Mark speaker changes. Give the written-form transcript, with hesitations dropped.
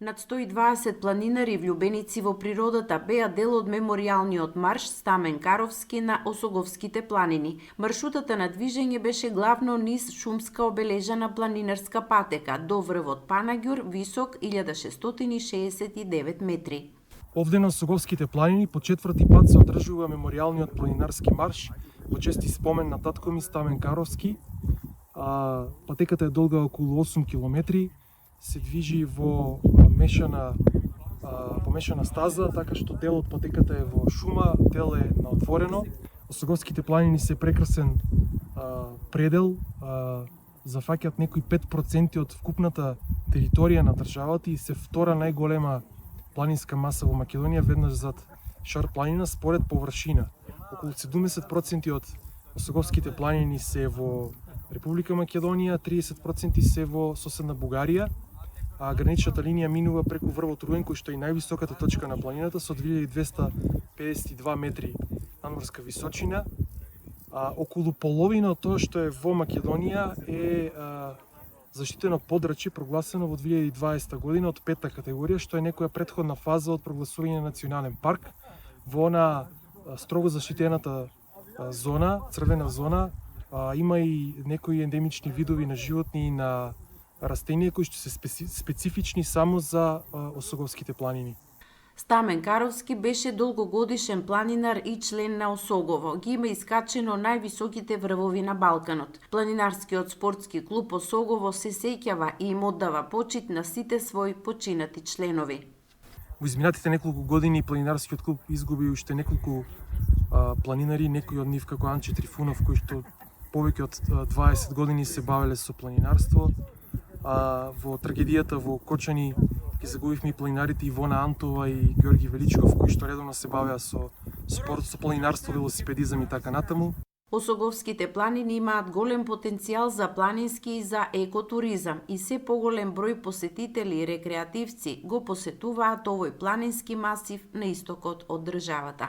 Speaker 1: Над 120 планинари влюбеници во природата беа дел од меморијалниот марш Стамен Каровски на Осоговските планини. Маршрутата на движење беше главно низ шумска обележана планинарска патека до врвот Панаѓур, висок 1669 метри.
Speaker 2: Овде на Осоговските планини по четврти пат се одржува меморијалниот планинарски марш во чести спомен на татко ми Стамен Каровски. Патеката е долга околу 8 километри, се движи во помешана стаза, така што дел од патеката е во шума, дел е на отворено. Осоговските планини се прекрасен предел, зафаќаат некои 5% од вкупната територија на државата и се втора најголема планинска маса во Македонија, веднаш зад Шар планина според површина. Околу 70% од Осоговските планини се во Република Македонија, 30% се во соседна Бугарија, а граничната линија минува преку врвот Руен, кој што е највисоката точка на планината со 2252 метри надморска височина. Околу половина од тоа што е во Македонија е заштитено подрачје прогласено во 2020 година од 5-та категорија, што е некоја претходна фаза од прогласување на национален парк. Во она строго заштитената зона, црвена зона, има и некои ендемични видови на животни и на растенија кои што се специфични само за Осоговските планини.
Speaker 1: Стамен Каровски беше долгогодишен планинар и член на Осогово. Ги има искачено највисоките врвови на Балканот. Планинарскиот спортски клуб Осогово се сеќава и им оддава почит на сите своји починати членови.
Speaker 2: Во изминатите неколку години планинарскиот клуб изгуби уште неколку планинари, некои од нив како Анче Трифунов, кој што повеќе од 20 години се бавеле со планинарство. Во трагедијата во Кочани ги загубивме и планинарите Ивона Антова и Георги Величков, кои што редовно се бавеа со спорт, со планинарство, велосипедизам и така натаму.
Speaker 1: Осоговските планини имаат голем потенцијал за планински и за екотуризам и се поголем број посетители и рекреативци го посетуваат овој планински масив на истокот од државата.